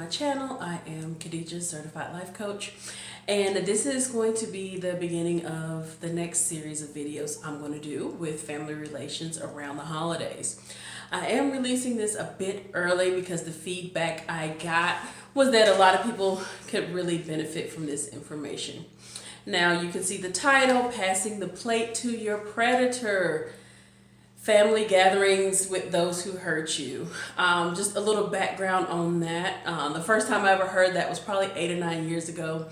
Channel. I am Khadija, Certified Life Coach, and this is going to be the beginning of the next series of videos I'm going to do with family relations around the holidays. I am releasing this a bit early because the feedback I got was that a lot of people could really benefit from this information. Now you can see the title, Passing the Plate to Your Predator. Family gatherings with those who hurt you. Just a little background on that. The first time I ever heard that was probably 8 or 9 years ago.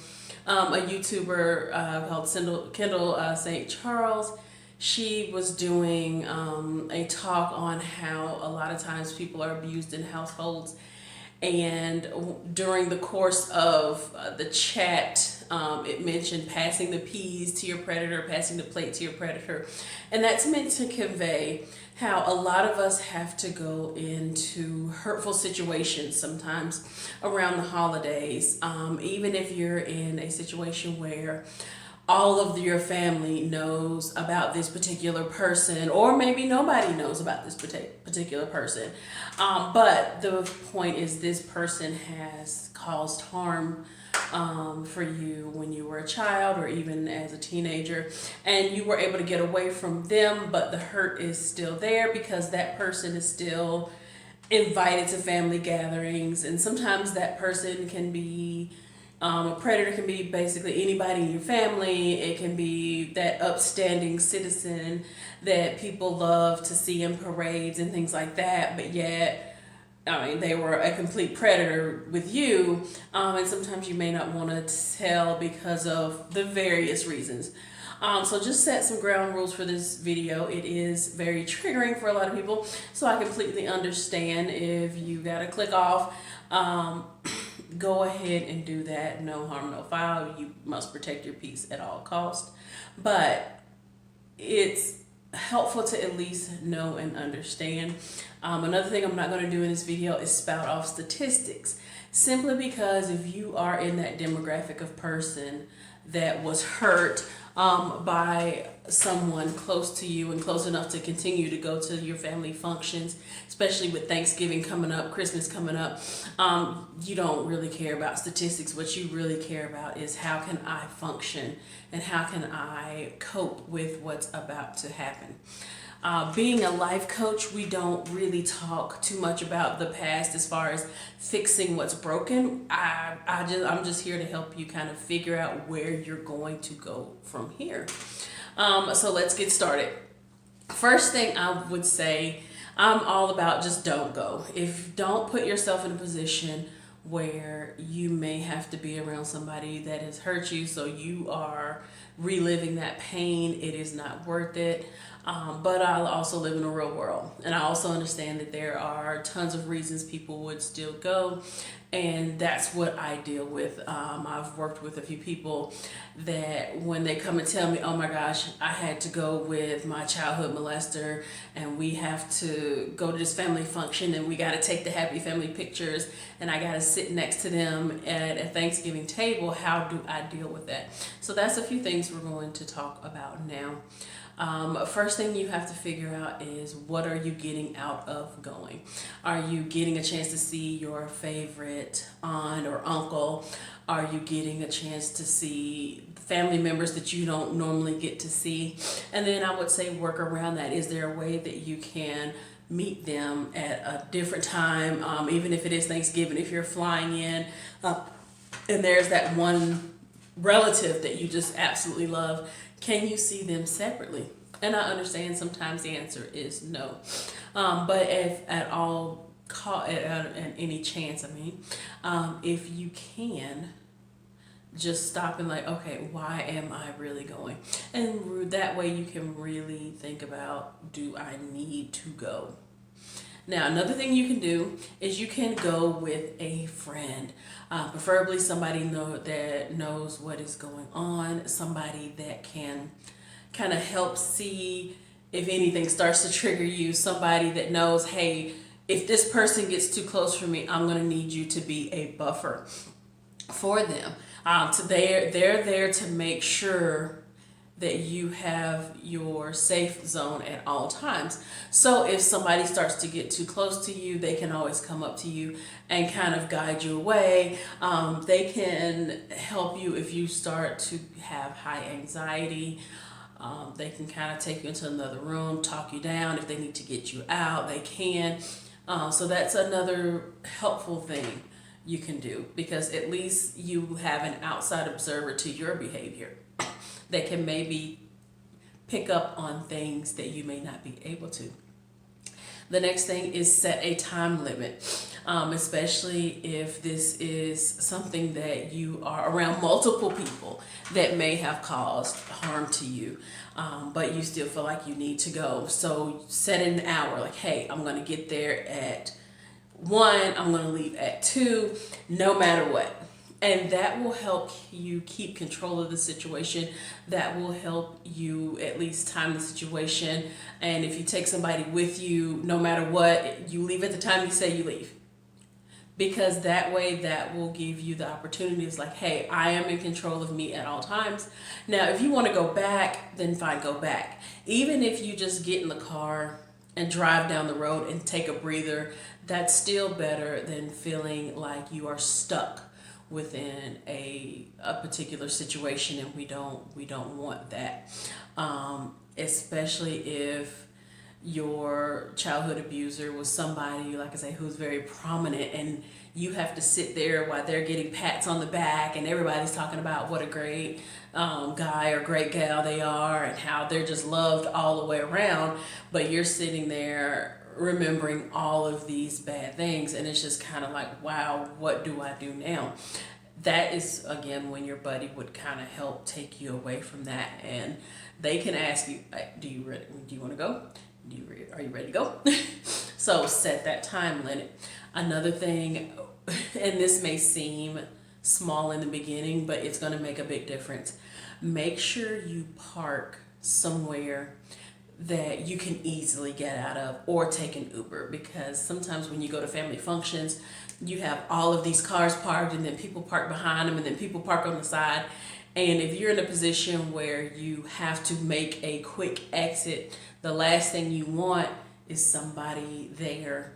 A YouTuber called Kendall St. Charles, she was doing a talk on how a lot of times people are abused in households. And during the course of the chat, it mentioned passing the peas to your predator, passing the plate to your predator. And that's meant to convey how a lot of us have to go into hurtful situations sometimes around the holidays. Even if you're in a situation where all of your family knows about this particular person, or maybe nobody knows about this particular person. But the point is, this person has caused harm for you when you were a child or even as a teenager, and you were able to get away from them, but the hurt is still there because that person is still invited to family gatherings. And sometimes that person can be a predator, can be basically anybody in your family. It can be that upstanding citizen that people love to see in parades and things like that, but yet, they were a complete predator with you, and sometimes you may not want to tell because of the various reasons. So just set some ground rules for this video. It is very triggering for a lot of people, so I completely understand if you gotta click off. Go ahead and do that. No harm, no foul. You must protect your peace at all costs. But it's helpful to at least know and understand. Another thing I'm not going to do in this video is spout off statistics, simply because if you are in that demographic of person that was hurt by someone close to you and close enough to continue to go to your family functions, especially with Thanksgiving coming up, Christmas coming up, you don't really care about statistics. What you really care about is how can I function and how can I cope with what's about to happen. Being a life coach, we don't really talk too much about the past as far as fixing what's broken. I'm just here to help you kind of figure out where you're going to go from here. So let's get started. First thing I would say, I'm all about just don't go. Don't put yourself in a position where you may have to be around somebody that has hurt you, so you are reliving that pain. It is not worth it. But I also live in a real world, and I also understand that there are tons of reasons people would still go, and that's what I deal with. I've worked with a few people that when they come and tell me, oh my gosh, I had to go with my childhood molester, and we have to go to this family function, and we got to take the happy family pictures, and I got to sit next to them at a Thanksgiving table. How do I deal with that? So that's a few things we're going to talk about now. First thing you have to figure out is, what are you getting out of going? Are you getting a chance to see your favorite aunt or uncle? Are you getting a chance to see family members that you don't normally get to see? And then I would say work around that. Is there a way that you can meet them at a different time, even if it is Thanksgiving, if you're flying in, and there's that one relative that you just absolutely love, can you see them separately? And I understand sometimes the answer is no. But if at any chance, if you can, just stop and okay, why am I really going? And that way you can really think about, do I need to go? Now, another thing you can do is you can go with a friend, preferably somebody that knows what is going on, somebody that can kind of help see if anything starts to trigger you, somebody that knows, hey, if this person gets too close for me, I'm going to need you to be a buffer. for them. They're there to make sure that you have your safe zone at all times. So if somebody starts to get too close to you, they can always come up to you and kind of guide you away. They can help you if you start to have high anxiety. They can kind of take you into another room, talk you down. If they need to get you out, they can. So that's another helpful thing you can do, because at least you have an outside observer to your behavior that can maybe pick up on things that you may not be able to. The next thing is set a time limit, especially if this is something that you are around multiple people that may have caused harm to you, but you still feel like you need to go. So set an hour, like, hey, I'm going to get there at 1, I'm going to leave at 2, no matter what. And that will help you keep control of the situation. That will help you at least time the situation. And if you take somebody with you, no matter what, you leave at the time you say you leave. Because that way, that will give you the opportunity. It's like, hey, I am in control of me at all times. Now, if you want to go back, then fine, go back. Even if you just get in the car and drive down the road and take a breather, that's still better than feeling like you are stuck within a particular situation, and we don't want that, especially if your childhood abuser was somebody, like I say, who's very prominent, and you have to sit there while they're getting pats on the back and everybody's talking about what a great guy or great gal they are and how they're just loved all the way around, but you're sitting there remembering all of these bad things, and it's just kind of like, wow, what do I do now? That is, again, when your buddy would kind of help take you away from that, and they can ask you, do you want to go? Are you ready to go? So set that time limit. Another thing, and this may seem small in the beginning, but it's going to make a big difference. Make sure you park somewhere that you can easily get out of, or take an Uber, because sometimes when you go to family functions, you have all of these cars parked, and then people park behind them, and then people park on the side. And if you're in a position where you have to make a quick exit, the last thing you want is somebody there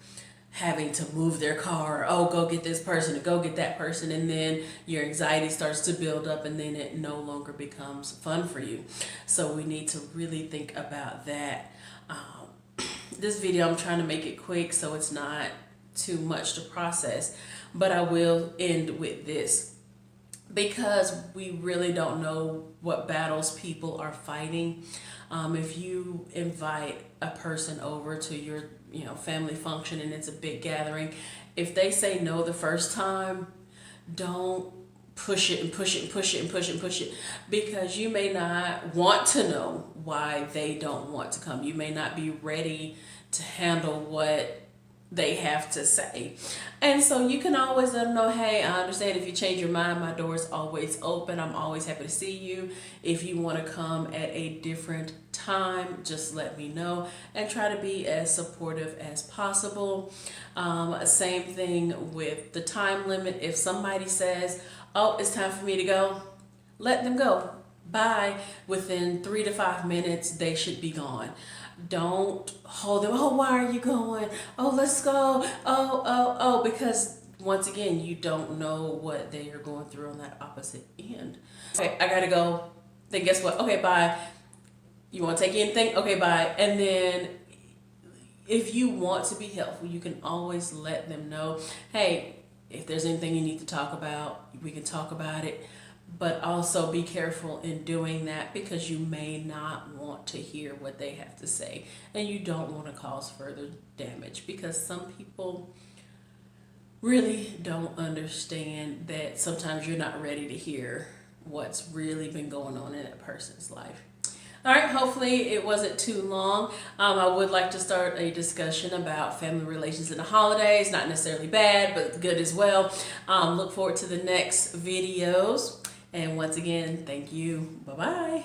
having to move their car, oh, go get this person, or go get that person, and then your anxiety starts to build up, and then it no longer becomes fun for you. So we need to really think about that. This video, I'm trying to make it quick so it's not too much to process, but I will end with this, because we really don't know what battles people are fighting. If you invite a person over to your family function and it's a big gathering, if they say no the first time, don't push it and push it and push it and push it and push it, because you may not want to know why they don't want to come. You may not be ready to handle what they have to say. And so you can always let them know, hey, I understand if you change your mind, my door is always open. I'm always happy to see you. If you want to come at a different time, just let me know, and try to be as supportive as possible. Same thing with the time limit. If somebody says, oh, it's time for me to go, let them go. Bye. Within 3 to 5 minutes, they should be gone. Don't hold them. Oh, why are you going? Oh, let's go. Oh, because once again, you don't know what they are going through on that opposite end. Okay, I gotta go. Then guess what? Okay, bye. You want to take anything? Okay, bye. And then if you want to be helpful, you can always let them know, hey, if there's anything you need to talk about, we can talk about it. But also be careful in doing that, because you may not want to hear what they have to say, and you don't want to cause further damage, because some people really don't understand that sometimes you're not ready to hear what's really been going on in that person's life. All right, hopefully it wasn't too long. I would like to start a discussion about family relations in the holidays. Not necessarily bad, but good as well. Look forward to the next videos. And once again, thank you. Bye-bye.